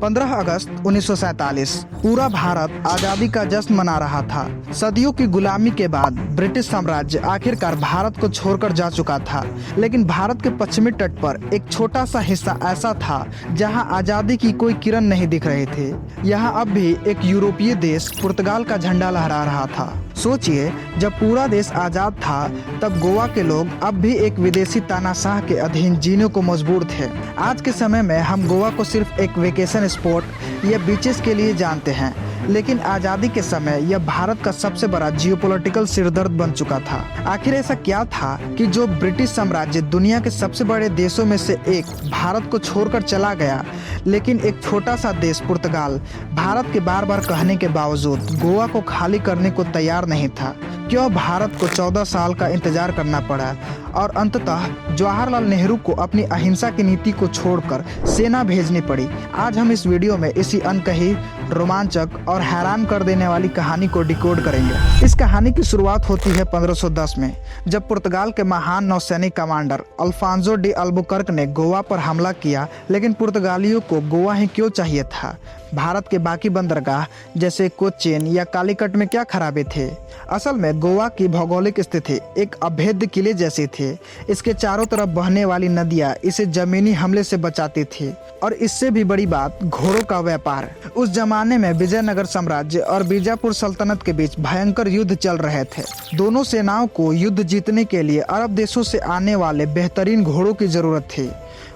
15 अगस्त 1947 पूरा भारत आजादी का जश्न मना रहा था। सदियों की गुलामी के बाद ब्रिटिश साम्राज्य आखिरकार भारत को छोड़कर जा चुका था, लेकिन भारत के पश्चिमी तट पर एक छोटा सा हिस्सा ऐसा था जहां आजादी की कोई किरण नहीं दिख रही थी। यहां अब भी एक यूरोपीय देश पुर्तगाल का झंडा लहरा रहा था। सोचिए, जब पूरा देश आजाद था तब गोवा के लोग अब भी एक विदेशी तानाशाह के अधीन जीने को मजबूर थे। आज के समय में हम गोवा को सिर्फ एक वेकेशन स्पॉट या बीचेस के लिए जानते हैं, लेकिन आज़ादी के समय यह भारत का सबसे बड़ा जियोपॉलिटिकल सिरदर्द बन चुका था। आखिर ऐसा क्या था कि जो ब्रिटिश साम्राज्य दुनिया के सबसे बड़े देशों में से एक भारत को छोड़कर चला गया, लेकिन एक छोटा सा देश पुर्तगाल भारत के बार बार कहने के बावजूद गोवा को खाली करने को तैयार नहीं था। क्यों भारत को 14 साल का इंतजार करना पड़ा और अंततः जवाहरलाल नेहरू को अपनी अहिंसा की नीति को छोड़कर सेना भेजनी पड़ी? आज हम इस वीडियो में इसी अनकही, रोमांचक और हैरान कर देने वाली कहानी को डिकोड करेंगे। इस कहानी की शुरुआत होती है 1510 में, जब पुर्तगाल के महान नौसैनिक कमांडर अल्फांसो डी अल्बुकर्क ने गोवा पर हमला किया। लेकिन पुर्तगालियों को गोवा ही क्यों चाहिए था? भारत के बाकी बंदरगाह जैसे कोच्चिन या कालीकट में क्या खराबे थे? असल में गोवा की भौगोलिक स्थिति एक अभेद्य किले जैसी थी। इसके चारों तरफ बहने वाली नदियां इसे जमीनी हमले से बचाती थी, और इससे भी बड़ी बात, घोड़ों का व्यापार। उस जमाने में विजयनगर साम्राज्य और बीजापुर सल्तनत के बीच भयंकर युद्ध चल रहे थे। दोनों सेनाओं को युद्ध जीतने के लिए अरब देशों से आने वाले बेहतरीन घोड़ों की जरूरत थी।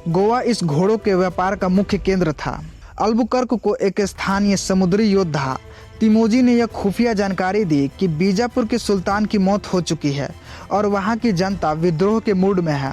गोवा इस घोड़ों के व्यापार का मुख्य केंद्र था। अल्बुकर्क को एक स्थानीय समुद्री योद्धा तिमोजी ने यह खुफिया जानकारी दी कि बीजापुर के सुल्तान की मौत हो चुकी है और वहां की जनता विद्रोह के मूड में है।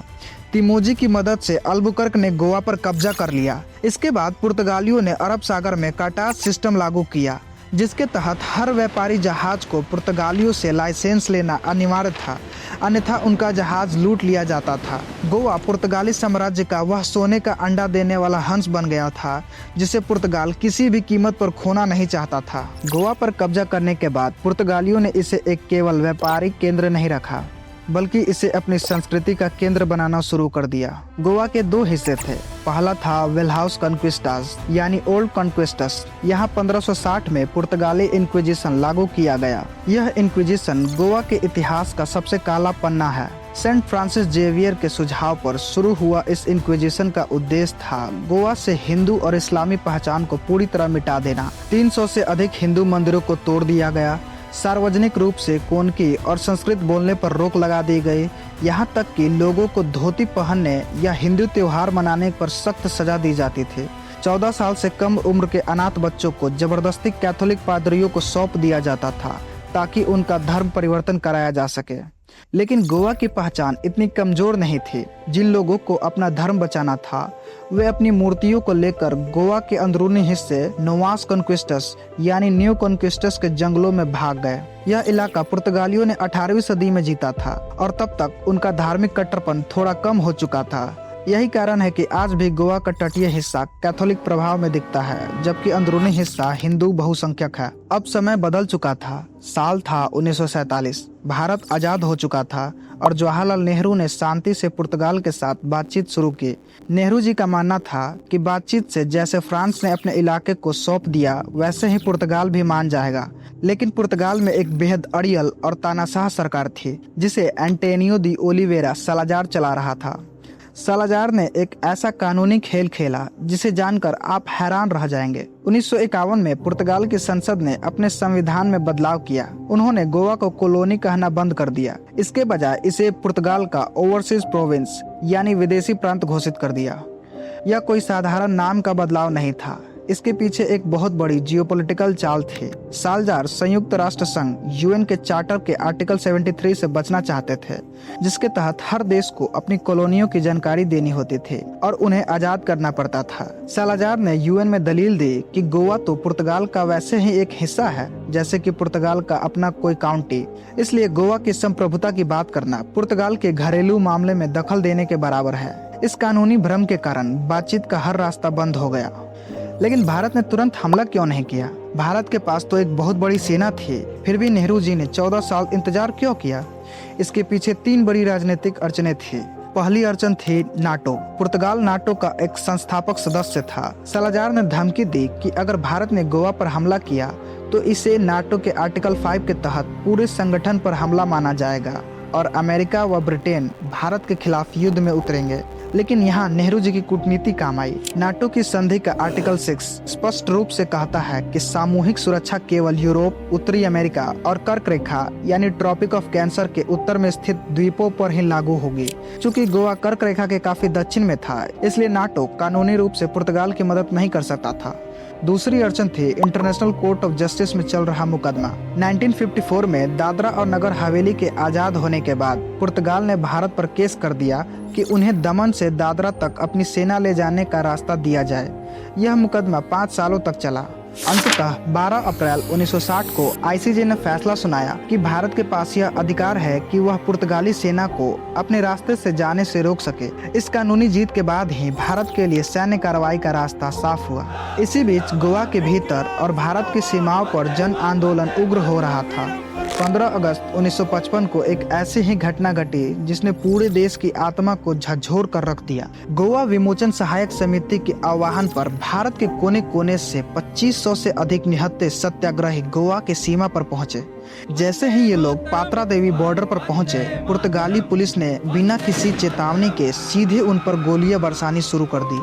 तिमोजी की मदद से अल्बुकर्क ने गोवा पर कब्जा कर लिया। इसके बाद पुर्तगालियों ने अरब सागर में कार्टाज सिस्टम लागू किया, जिसके तहत हर व्यापारी जहाज को पुर्तगालियों से लाइसेंस लेना अनिवार्य था, अन्यथा उनका जहाज लूट लिया जाता था। गोवा पुर्तगाली साम्राज्य का वह सोने का अंडा देने वाला हंस बन गया था जिसे पुर्तगाल किसी भी कीमत पर खोना नहीं चाहता था। गोवा पर कब्जा करने के बाद पुर्तगालियों ने इसे एक केवल व्यापारिक केंद्र नहीं रखा, बल्कि इसे अपनी संस्कृति का केंद्र बनाना शुरू कर दिया। गोवा के दो हिस्से थे। पहला था वेलहाउस कॉन्क्विस्टास यानी ओल्ड कॉन्क्विस्टस। यहाँ 1560 में पुर्तगाली इंक्विजिशन लागू किया गया। यह इंक्विजिशन गोवा के इतिहास का सबसे काला पन्ना है। सेंट फ्रांसिस जेवियर के सुझाव पर शुरू हुआ इस इंक्विजिशन का उद्देश्य था गोवा से हिंदू और इस्लामी पहचान को पूरी तरह मिटा देना। 300 से अधिक हिंदू मंदिरों को तोड़ दिया गया। सार्वजनिक रूप से कोनकी और संस्कृत बोलने पर रोक लगा दी गई। यहाँ तक कि लोगों को धोती पहनने या हिंदू त्योहार मनाने पर सख्त सजा दी जाती थी। 14 साल से कम उम्र के अनाथ बच्चों को जबरदस्ती कैथोलिक पादरियों को सौंप दिया जाता था ताकि उनका धर्म परिवर्तन कराया जा सके। लेकिन गोवा की पहचान इतनी कमजोर नहीं थी। जिन लोगों को अपना धर्म बचाना था वे अपनी मूर्तियों को लेकर गोवा के अंदरूनी हिस्से नोवास कॉन्क्विस्टस यानी न्यू कॉन्क्विस्टस के जंगलों में भाग गए। यह इलाका पुर्तगालियों ने 18वीं सदी में जीता था और तब तक उनका धार्मिक कट्टरपन थोड़ा कम हो चुका था। यही कारण है कि आज भी गोवा का तटीय हिस्सा कैथोलिक प्रभाव में दिखता है, जबकि अंदरूनी हिस्सा हिंदू बहुसंख्यक है। अब समय बदल चुका था। साल था 1947। भारत आजाद हो चुका था और जवाहरलाल नेहरू ने शांति से पुर्तगाल के साथ बातचीत शुरू की। नेहरू जी का मानना था कि बातचीत से जैसे फ्रांस ने अपने इलाके को सौंप दिया, वैसे ही पुर्तगाल भी मान जाएगा। लेकिन पुर्तगाल में एक बेहद अड़ियल और तानाशाह सरकार थी जिसे एंटोनियो दी ओलिवेरा सालाजार चला रहा था। सालाजार ने एक ऐसा कानूनी खेल खेला जिसे जानकर आप हैरान रह जाएंगे। 1951 में पुर्तगाल की संसद ने अपने संविधान में बदलाव किया। उन्होंने गोवा को कॉलोनी कहना बंद कर दिया। इसके बजाय इसे पुर्तगाल का ओवरसीज प्रोविंस यानी विदेशी प्रांत घोषित कर दिया। यह कोई साधारण नाम का बदलाव नहीं था, इसके पीछे एक बहुत बड़ी जियोपॉलिटिकल चाल थी। सालाजार संयुक्त राष्ट्र संघ यूएन के चार्टर के आर्टिकल 73 से बचना चाहते थे, जिसके तहत हर देश को अपनी कॉलोनियों की जानकारी देनी होती थी और उन्हें आजाद करना पड़ता था। सालाजार ने यूएन में दलील दी कि गोवा तो पुर्तगाल का वैसे ही एक हिस्सा है जैसे कि पुर्तगाल का अपना कोई काउंटी, इसलिए गोवा की संप्रभुता की बात करना पुर्तगाल के घरेलू मामले में दखल देने के बराबर है। इस कानूनी भ्रम के कारण बातचीत का हर रास्ता बंद हो गया। लेकिन भारत ने तुरंत हमला क्यों नहीं किया? भारत के पास तो एक बहुत बड़ी सेना थी। फिर भी नेहरू जी ने 14 साल इंतजार क्यों किया? इसके पीछे 3 बड़ी राजनीतिक अड़चनें थी। पहली अड़चन थी नाटो। पुर्तगाल नाटो का एक संस्थापक सदस्य था। सालाजार ने धमकी दी कि अगर भारत ने गोवा पर हमला किया तो इसे नाटो के आर्टिकल 5 के तहत पूरे संगठन पर हमला माना जाएगा और अमेरिका व ब्रिटेन भारत के खिलाफ युद्ध में उतरेंगे। लेकिन यहाँ नेहरू जी की कूटनीति काम आई। नाटो की संधि का आर्टिकल 6 स्पष्ट रूप से कहता है कि सामूहिक सुरक्षा केवल यूरोप, उत्तरी अमेरिका और कर्क रेखा यानी ट्रॉपिक ऑफ कैंसर के उत्तर में स्थित द्वीपों पर ही लागू होगी। चूंकि गोवा कर्क रेखा के काफी दक्षिण में था, इसलिए नाटो कानूनी रूप से पुर्तगाल की मदद नहीं कर सकता था। दूसरी अड़चन थी इंटरनेशनल कोर्ट ऑफ जस्टिस में चल रहा मुकदमा। 1954 में दादरा और नगर हवेली के आजाद होने के बाद पुर्तगाल ने भारत पर केस कर दिया कि उन्हें दमन से दादरा तक अपनी सेना ले जाने का रास्ता दिया जाए। यह मुकदमा 5 सालों तक चला। अंततः 12 अप्रैल 1960 को आईसीजे ने फैसला सुनाया कि भारत के पास यह अधिकार है कि वह पुर्तगाली सेना को अपने रास्ते से जाने से रोक सके। इस कानूनी जीत के बाद ही भारत के लिए सैन्य कार्रवाई का रास्ता साफ हुआ। इसी बीच गोवा के भीतर और भारत की सीमाओं पर जन आंदोलन उग्र हो रहा था। 15 अगस्त 1955 को एक ऐसी ही घटना घटी जिसने पूरे देश की आत्मा को झकझोर कर रख दिया। गोवा विमोचन सहायक समिति के आह्वान पर भारत के कोने कोने से 2500 से अधिक निहत्थे सत्याग्रही गोवा के सीमा पर पहुंचे। जैसे ही ये लोग पात्रा देवी बॉर्डर पर पहुंचे, पुर्तगाली पुलिस ने बिना किसी चेतावनी के सीधे उन पर गोलियां बरसानी शुरू कर दी।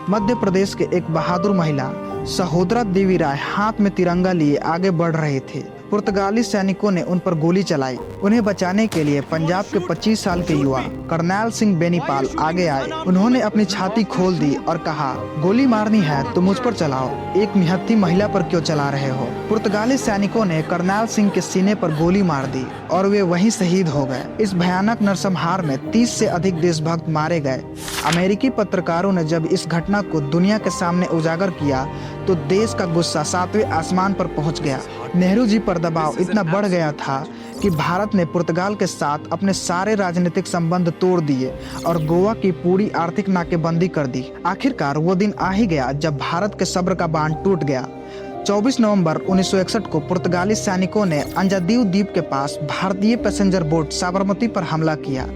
मध्य प्रदेश के एक बहादुर महिला सहोदरा देवी राय हाथ में तिरंगा लिए आगे बढ़ रहे थे। पुर्तगाली सैनिकों ने उन पर गोली चलाई। उन्हें बचाने के लिए पंजाब के 25 साल के युवा करनैल सिंह बेनीपाल आगे आए। उन्होंने अपनी छाती खोल दी और कहा, गोली मारनी है तो मुझ पर चलाओ, एक निहत्थी महिला पर क्यों चला रहे हो। पुर्तगाली सैनिकों ने करनैल सिंह के सीने पर गोली मार दी और वे वहीं शहीद हो गए। इस भयानक नरसंहार में 30 से अधिक देशभक्त मारे गए। अमेरिकी पत्रकारों ने जब इस घटना को दुनिया के सामने उजागर किया तो देश का गुस्सा 7वें आसमान पर पहुंच गया। नेहरू जी पर दबाव इतना बढ़ गया था कि भारत ने पुर्तगाल के साथ अपने सारे राजनीतिक संबंध तोड़ दिए और गोवा की पूरी आर्थिक नाकेबंदी कर दी। आखिरकार वो दिन आ ही गया जब भारत के सब्र का बांध टूट गया। 24 नवंबर 1961 को पुर्तगाली सैनिकों ने अंजादीव द्वीप के पास भारतीय पैसेंजर बोट साबरमती पर हमला किया,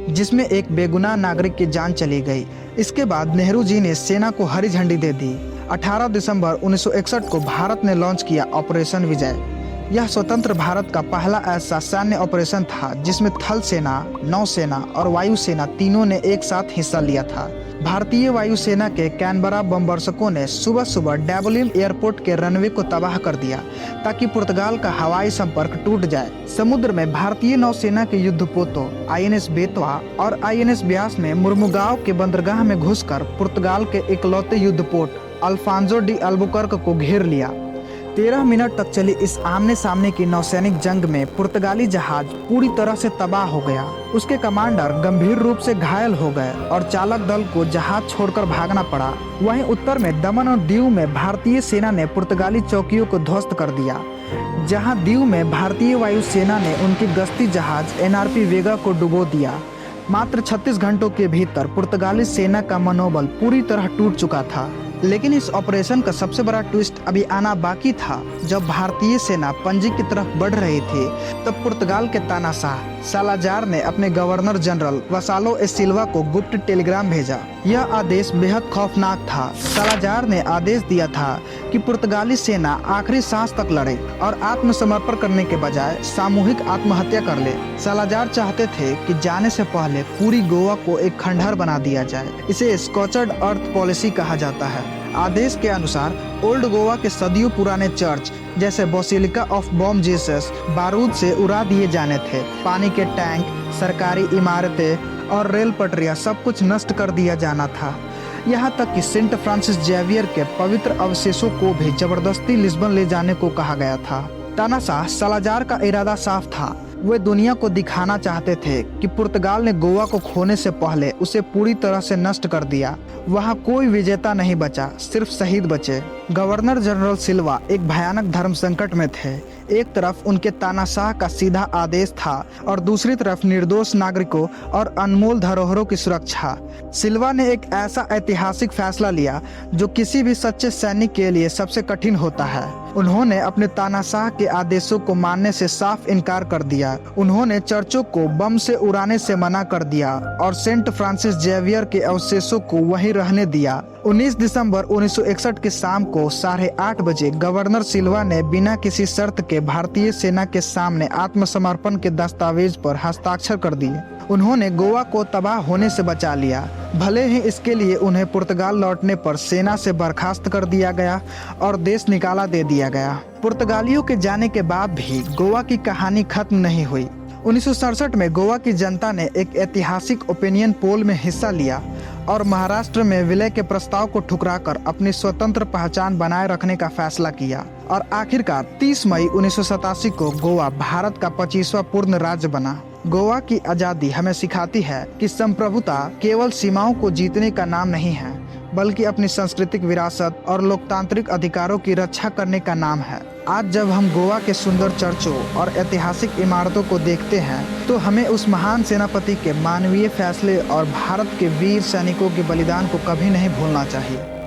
जिसमें एक बेगुनाह नागरिक की जान चली गई। इसके बाद नेहरू जी ने सेना को हरी झंडी दे दी। 18 दिसंबर 1961 को भारत ने लॉन्च किया ऑपरेशन विजय। यह स्वतंत्र भारत का पहला ऐसा सैन्य ऑपरेशन था जिसमें थल सेना, नौसेना और वायुसेना तीनों ने एक साथ हिस्सा लिया था। भारतीय वायुसेना के कैनबरा बमवर्षकों ने सुबह सुबह डैबोलिम एयरपोर्ट के रनवे को तबाह कर दिया ताकि पुर्तगाल का हवाई संपर्क टूट जाए। समुद्र में भारतीय नौसेना के युद्धपोतों आईएनएस बेतवा और आईएनएस ब्यास ने मुर्मुगांव के बंदरगाह में घुसकर पुर्तगाल के इकलौते युद्धपोत अल्फांजो डी अल्बुकर्क को घेर लिया। 13 मिनट तक चली इस आमने सामने की नौसैनिक जंग में पुर्तगाली जहाज पूरी तरह से तबाह हो गया। उसके कमांडर गंभीर रूप से घायल हो गए और चालक दल को जहाज छोड़कर भागना पड़ा। वहीं उत्तर में दमन और दीव में भारतीय सेना ने पुर्तगाली चौकियों को ध्वस्त कर दिया, जहां दीव में भारतीय वायुसेना ने उनकी गश्ती जहाज एनआरपी वेगा को डुबो दिया। मात्र 36 घंटों के भीतर पुर्तगाली सेना का मनोबल पूरी तरह टूट चुका था। लेकिन इस ऑपरेशन का सबसे बड़ा ट्विस्ट अभी आना बाकी था। जब भारतीय सेना पणजी की तरफ बढ़ रही थी तब पुर्तगाल के तानाशाह सालाजार ने अपने गवर्नर जनरल वसालो ए सिल्वा को गुप्त टेलीग्राम भेजा। यह आदेश बेहद खौफनाक था। सालाजार ने आदेश दिया था कि पुर्तगाली सेना आखिरी सांस तक लड़े और आत्मसमर्पण करने के बजाय सामूहिक आत्महत्या कर ले। सालाजार चाहते थे कि जाने से पहले पूरी गोवा को एक खंडहर बना दिया जाए। इसे स्कॉचर्ड अर्थ पॉलिसी कहा जाता है। आदेश के अनुसार ओल्ड गोवा के सदियों पुराने चर्च जैसे बेसिलिका ऑफ बॉम जीसस बारूद से उड़ा दिए जाने थे। पानी के टैंक, सरकारी इमारतें और रेल पटरियां सब कुछ नष्ट कर दिया जाना था। यहाँ तक कि सेंट फ्रांसिस जेवियर के पवित्र अवशेषों को भी जबरदस्ती लिस्बन ले जाने को कहा गया था। तानाशाह सालाजार का इरादा साफ था। वे दुनिया को दिखाना चाहते थे कि पुर्तगाल ने गोवा को खोने से पहले उसे पूरी तरह से नष्ट कर दिया। वहाँ कोई विजेता नहीं बचा, सिर्फ शहीद बचे। गवर्नर जनरल सिल्वा एक भयानक धर्म संकट में थे। एक तरफ उनके तानाशाह का सीधा आदेश था और दूसरी तरफ निर्दोष नागरिकों और अनमोल धरोहरों की सुरक्षा। सिल्वा ने एक ऐसा ऐतिहासिक फैसला लिया जो किसी भी सच्चे सैनिक के लिए सबसे कठिन होता है। उन्होंने अपने तानाशाह के आदेशों को मानने से साफ इनकार कर दिया। उन्होंने चर्चों को बम से उड़ाने से मना कर दिया और सेंट फ्रांसिस जेवियर के अवशेषों को वहीं रहने दिया। 19 दिसंबर 1961 की शाम को 8:30 बजे गवर्नर सिल्वा ने बिना किसी शर्त के भारतीय सेना के सामने आत्मसमर्पण के दस्तावेज पर हस्ताक्षर कर दिए। उन्होंने गोवा को तबाह होने से बचा लिया। भले ही इसके लिए उन्हें पुर्तगाल लौटने पर सेना से बर्खास्त कर दिया गया और देश निकाला दे दिया गया। पुर्तगालियों के जाने के बाद भी गोवा की कहानी खत्म नहीं हुई। 1967 में गोवा की जनता ने एक ऐतिहासिक ओपिनियन पोल में हिस्सा लिया और महाराष्ट्र में विलय के प्रस्ताव को ठुकराकर अपनी स्वतंत्र पहचान बनाए रखने का फैसला किया और आखिरकार 30 मई 1987 को गोवा भारत का 25वां पूर्ण राज्य बना। गोवा की आज़ादी हमें सिखाती है कि संप्रभुता केवल सीमाओं को जीतने का नाम नहीं है, बल्कि अपनी सांस्कृतिक विरासत और लोकतांत्रिक अधिकारों की रक्षा करने का नाम है। आज जब हम गोवा के सुंदर चर्चों और ऐतिहासिक इमारतों को देखते हैं तो हमें उस महान सेनापति के मानवीय फैसले और भारत के वीर सैनिकों के बलिदान को कभी नहीं भूलना चाहिए।